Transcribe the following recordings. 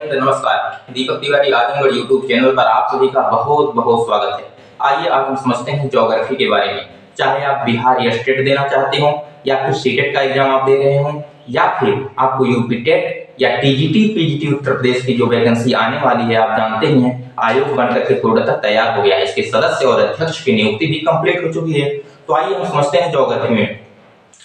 नमस्कार, Deepak Tiwari Azamgarh YouTube channel पर आप सभी का बहुत बहुत स्वागत है। आइए आज हम समझते हैं ज्योग्राफी के बारे में। चाहे आप बिहार या स्टेट देना चाहते हो या फिर सीटेट का एग्जाम आप दे रहे हो या फिर आपको यूपी टेट या टीजीटी पीजीटी उत्तर प्रदेश की जो वैकेंसी आने वाली है, आप जानते ही हैं आयोग बनकर के पूर्णतः तैयार हो गया है। इसके सदस्य और अध्यक्ष की नियुक्ति भी कंप्लीट हो चुकी है। तो आइए हम समझते हैं ज्योग्राफी में।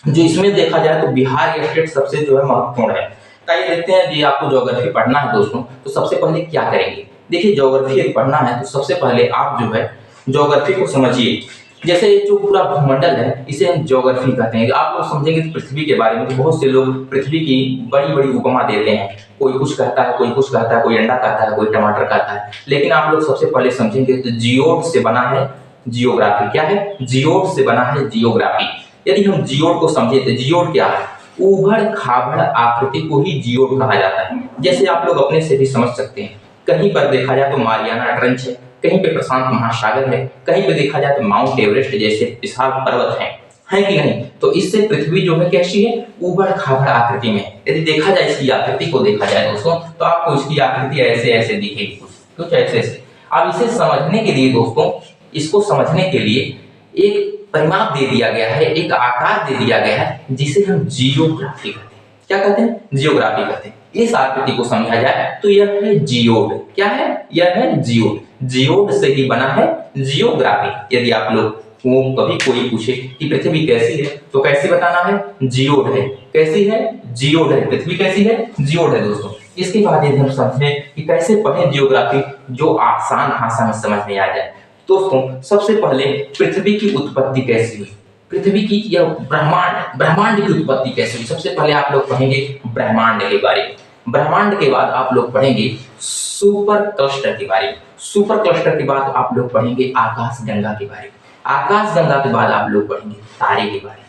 जो इसमें देखा जाए तो बिहार या स्टेट सबसे जो है महत्वपूर्ण है। आइए देखते हैं जी, आपको ज्योग्राफी पढ़ना है दोस्तों, तो सबसे पहले क्या करेंगे। देखिए, ज्योग्राफी यदि पढ़ना है तो सबसे पहले आप जो है ज्योग्राफी को समझिए। जैसे ये जो पूरा भूमंडल है इसे हम ज्योग्राफी कहते हैं। आप लोग समझेंगे तो पृथ्वी के बारे में तो बहुत से लोग पृथ्वी की बड़ी बड़ी उपमा देते हैं। कोई कुछ कहता है, कोई कुछ कहता है, कोई अंडा कहता है, कोई टमाटर कहता है। लेकिन आप लोग सबसे पहले समझेंगे तो जियोड से बना है जियोग्राफी। क्या है? जियोड से बना है जियोग्राफी। यदि हम जियोड को समझे तो जियोड क्या है? उभड़ खाबड़ आकृति को ही जियोड कहा जाता है। जैसे आप लोग अपने से भी समझ सकते हैं, कहीं पर देखा जाए तो मारियाना ट्रेंच है, कहीं पे प्रशांत महासागर है, कहीं पे देखा जाए तो माउंट एवरेस्ट जैसे विशाल पर्वत है कि नहीं? तो इससे पृथ्वी जो है कैसी है? उभड़ खाबड़ आकृति में। यदि देखा जाए इसकी आकृति को देखा जाए दोस्तों, तो आपको इसकी आकृति ऐसे ऐसे दिखेगी, कुछ ऐसे ऐसे। अब इसे समझने के लिए दोस्तों, इसको समझने के लिए एक परिमाप दे दिया गया है, एक आकार दे दिया गया है, जिसे हम जियोग्राफी कहते हैं। क्या कहते हैं? जियोग्राफी कहते हैं। इस आकृति को समझा जाए तो यह है जियोड। क्या है? यह है जियोड। जियोड से ही बना है जियोग्राफी। यदि आप लोग को कभी कोई पूछे कि पृथ्वी कैसी है तो कैसे बताना है? जियोड है। कैसी है? जियोड है। पृथ्वी कैसी है? जियोड है दोस्तों। इसके बाद यदि हम समझें कि कैसे पढ़ें जियोग्राफी जो आसान भाषा में समझ में आ जाए। दोस्तों, सबसे पहले पृथ्वी की उत्पत्ति कैसी हुई, पृथ्वी की यह ब्रह्मांड की उत्पत्ति कैसी हुई, सबसे पहले आप लोग पढ़ेंगे ब्रह्मांड के बारे में। ब्रह्मांड के बाद आप लोग पढ़ेंगे सुपर क्लस्टर के बारे में। सुपर क्लस्टर के बाद आप लोग पढ़ेंगे आकाश गंगा के बारे में। आकाश गंगा के बाद आप लोग पढ़ेंगे तारे के बारे में।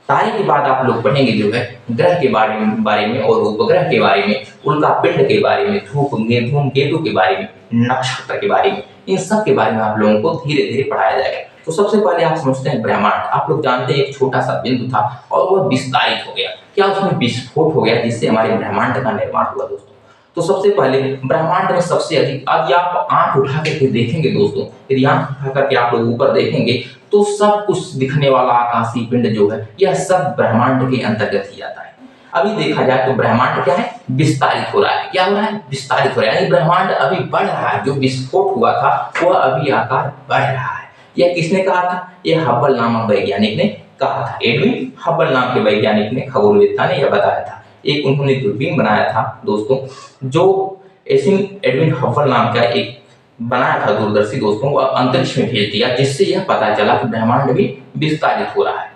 तारे के बाद आप लोग पढ़ेंगे जो है ग्रह के बारे में और उपग्रह के बारे में, उल्का पिंड के बारे में, धूमकेतु के बारे में, नक्षत्र के बारे में। इन सब के बारे में आप लोगों को धीरे धीरे पढ़ाया जाएगा। तो सबसे पहले आप समझते हैं ब्रह्मांड। आप लोग जानते हैं एक छोटा सा बिंदु था और वह विस्तारित हो गया। क्या उसमें विस्फोट हो गया जिससे हमारे ब्रह्मांड का निर्माण हुआ दोस्तों। तो सबसे पहले ब्रह्मांड में सबसे अधिक, यदि आप आंख उठा करके देखेंगे दोस्तों, यदि आंख उठा करके आप लोग ऊपर देखेंगे तो सब कुछ दिखने वाला आकाशीय पिंड जो है यह सब ब्रह्मांड के अंतर्गत ही आता है। अभी देखा जाए तो ब्रह्मांड क्या है? विस्तारित हो रहा है। क्या हो रहा है? विस्तारित हो रहा है, यानी ब्रह्मांड अभी बढ़ रहा है। जो विस्फोट हुआ था वह अभी आकार बढ़ रहा है। यह किसने कहा था? यह हब्बल नामक वैज्ञानिक ने कहा था। एडविन हब्बल नाम के वैज्ञानिक ने, खगोलवेत्ता ने यह बताया था। एक उन्होंने दूरबीन बनाया था दोस्तों, जो एडविन हब्बल नाम का एक बनाया था दूरदर्शी दोस्तों, वह अंतरिक्ष में भेज दिया, जिससे यह पता चला कि ब्रह्मांड भी विस्तारित हो रहा है,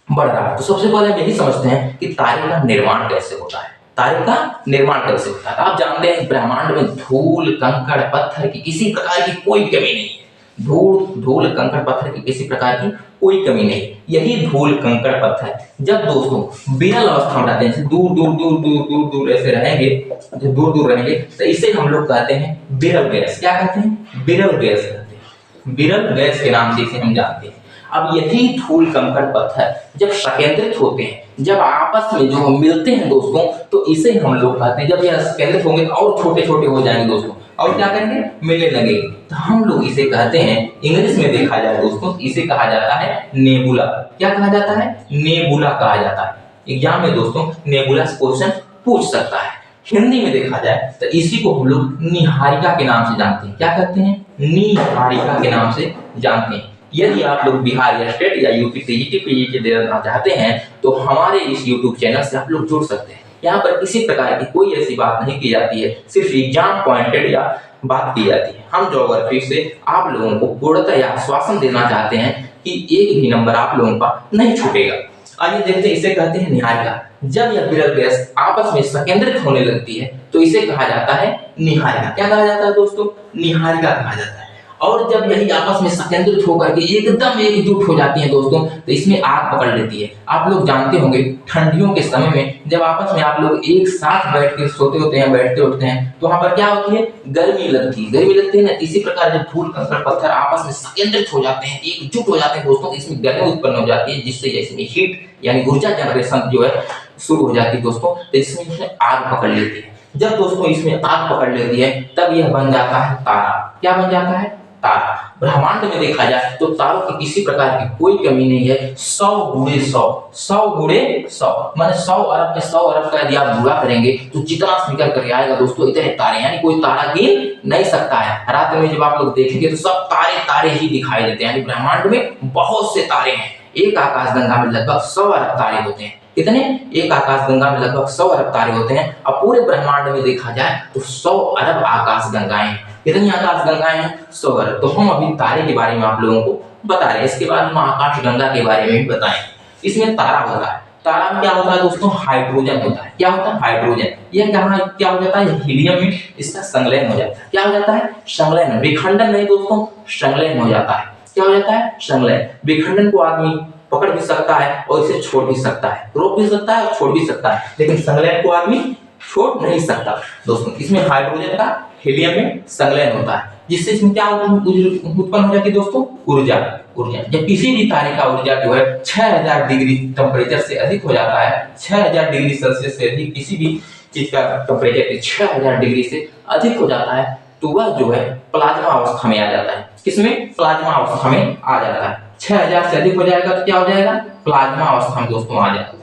बढ़ रहा है। तो सबसे पहले हम यही समझते हैं कि तारे का निर्माण कैसे होता है। तारे का निर्माण कैसे होता है? आप जानते हैं ब्रह्मांड में धूल कंकड़ पत्थर की किसी प्रकार की कोई कमी नहीं है। धूल कंकड़ पत्थर की किसी प्रकार की कोई कमी नहीं। यही धूल कंकड़ पत्थर जब दोस्तों विरल अवस्था में रहते हैं, दूर ऐसे रहेंगे, जो दूर रहेंगे, तो इसे हम लोग कहते हैं विरल गैस। क्या कहते हैं? विरल गैस कहते हैं। विरल गैस के नाम से इसे हम जानते हैं। अब यही धूल कंकड़ पत्थर जब संकेंद्रित होते हैं, जब आपस में जो मिलते हैं दोस्तों, तो इसे हम लोग कहते हैं, जब यह संकेंद्रित होंगे तो और छोटे छोटे हो जाएंगे दोस्तों, और क्या करेंगे? मिलने लगेंगे, तो हम लोग इसे कहते हैं, इंग्लिश में देखा जाए दोस्तों, इसे कहा जाता है नेबुला। क्या कहा जाता है? नेबुला कहा जाता है। एग्जाम में दोस्तों नेबुला से क्वेश्चन पूछ सकता है। हिंदी में देखा जाए तो इसी को हम लोग निहारिका के नाम से जानते हैं। क्या कहते हैं? निहारिका के नाम से जानते हैं। यदि आप लोग बिहार या स्टेट या यूपी टीजीटी पीजीटी देना चाहते हैं तो हमारे इस यूट्यूब चैनल से आप लोग जुड़ सकते हैं। यहाँ पर किसी प्रकार की कोई ऐसी बात नहीं की जाती है, सिर्फ एग्जाम पॉइंटेड या बात की जाती है। हम ज्योग्राफी से आप लोगों को पूर्णतः यह आश्वासन देना चाहते हैं कि एक भी नंबर आप लोगों का नहीं छूटेगा। आइए देखते हैं, इसे कहते हैं निहारिका। जब यह विरल गैस आपस में संकेंद्रित होने लगती है तो इसे कहा जाता है निहारिका। क्या कहा जाता है दोस्तों? निहारिका कहा जाता है। और जब यही आपस में संकेंद्रित होकर के एकदम एकजुट हो जाती हैं दोस्तों, तो इसमें आग पकड़ लेती है। आप लोग जानते होंगे ठंडियों के समय में जब आपस में आप लोग एक साथ बैठ के सोते होते हैं, बैठते उठते हैं, तो वहां पर क्या होती है? गर्मी लगती है ना। इसी प्रकार जब धूल कंकड़ पत्थर आपस में संकेंद्रित हो जाते हैं, एकजुट हो जाते हैं दोस्तों, तो इसमें गर्मी उत्पन्न हो जाती है, जिससे इसमें हीट यानी ऊर्जा जनरेशन जो है शुरू हो जाती है दोस्तों, तो इसमें आग पकड़ लेती है। जब दोस्तों इसमें आग पकड़ लेती है तब यह बन जाता है तारा। क्या बन जाता है? तारा। ब्रह्मांड में देखा जाए तो तारों की किसी प्रकार की कोई कमी नहीं है। 100 गुणे 100, 100 गुणे 100 माने 100 अरब में 100 अरब का यदि आप गुणा करेंगे तो जितना निकल कर आएगा दोस्तों इतने तारे, यानी कोई तारा गिन नहीं सकता है। रात में जब आप लोग देखेंगे तो सब तारे तारे ही दिखाई देते हैं, यानी ब्रह्मांड में बहुत से तारे हैं। एक आकाशगंगा में लगभग 100 अरब तारे होते हैं। कितने? एक आकाशगंगा में लगभग 100 अरब तारे होते हैं। अब पूरे ब्रह्मांड में देखा जाए तो 100 अरब आकाशगंगाएं हैं। कितनी आकाशगंगाएं हैं? 100 अरब। तो हम अभी तारे के बारे में आप लोगों को बता रहे हैं, इसके बाद हम आकाशगंगा के बारे में भी बताएंगे। इसमें तारा होता है, तारा में क्या होता है दोस्तों? हाइड्रोजन होता है। क्या होता है? हाइड्रोजन। यह क्या हो जाता है? हीलियम में इसका संलयन हो जाता है। क्या हो जाता है? संलयन। विखंडन नहीं दोस्तों, संलयन हो जाता है। क्या हो जाता है? संलयन। विखंडन को आदमी पकड़ भी सकता है और इसे छोड़ भी सकता है, रोक भी सकता है और छोड़ भी सकता है, लेकिन संलयन को आदमी छोड़ नहीं सकता दोस्तों। इसमें हाइड्रोजन का हीलियम में संलयन होता है, जिससे इसमें क्या उत्पन्न हो जाती है दोस्तों? ऊर्जा। ऊर्जा। जब किसी भी तारे का ऊर्जा जो है 6000 डिग्री टेम्परेचर से अधिक हो जाता है, 6000 डिग्री सेल्सियस से अधिक किसी भी चीज का टेम्परेचर 6000 डिग्री से अधिक हो जाता है तो वह जो है प्लाज्मा अवस्था में आ जाता है। किसमें? प्लाज्मा अवस्था में आ जाता है। 6000 से अधिक हो जाएगा तो क्या हो जाएगा? प्लाज्मा अवस्था में दोस्तों आ जाएगा।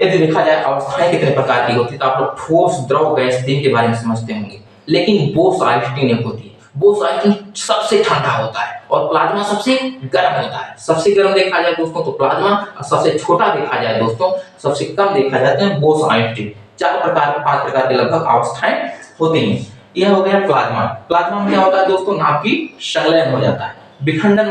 यदि देखा जाए अवस्थाएं कितने प्रकार की होती है तो आप लोग ठोस, द्रव, गैस तीन के बारे में समझते होंगे, लेकिन बोस-आइंस्टीन एक होती है। बोस-आइंस्टीन सबसे ठंडा होता है और प्लाज्मा सबसे गर्म होता है। सबसे गर्म देखा जाए दोस्तों तो प्लाज्मा, और सबसे छोटा देखा जाए दोस्तों, सबसे कम देखा जाता है बोस-आइंस्टीन। 5 प्रकार के लगभग अवस्थाएं होती हैं। यह हो गया प्लाज्मा। प्लाज्मा में क्या होता है दोस्तों? नाभिक संलयन हो जाता है। विखंडन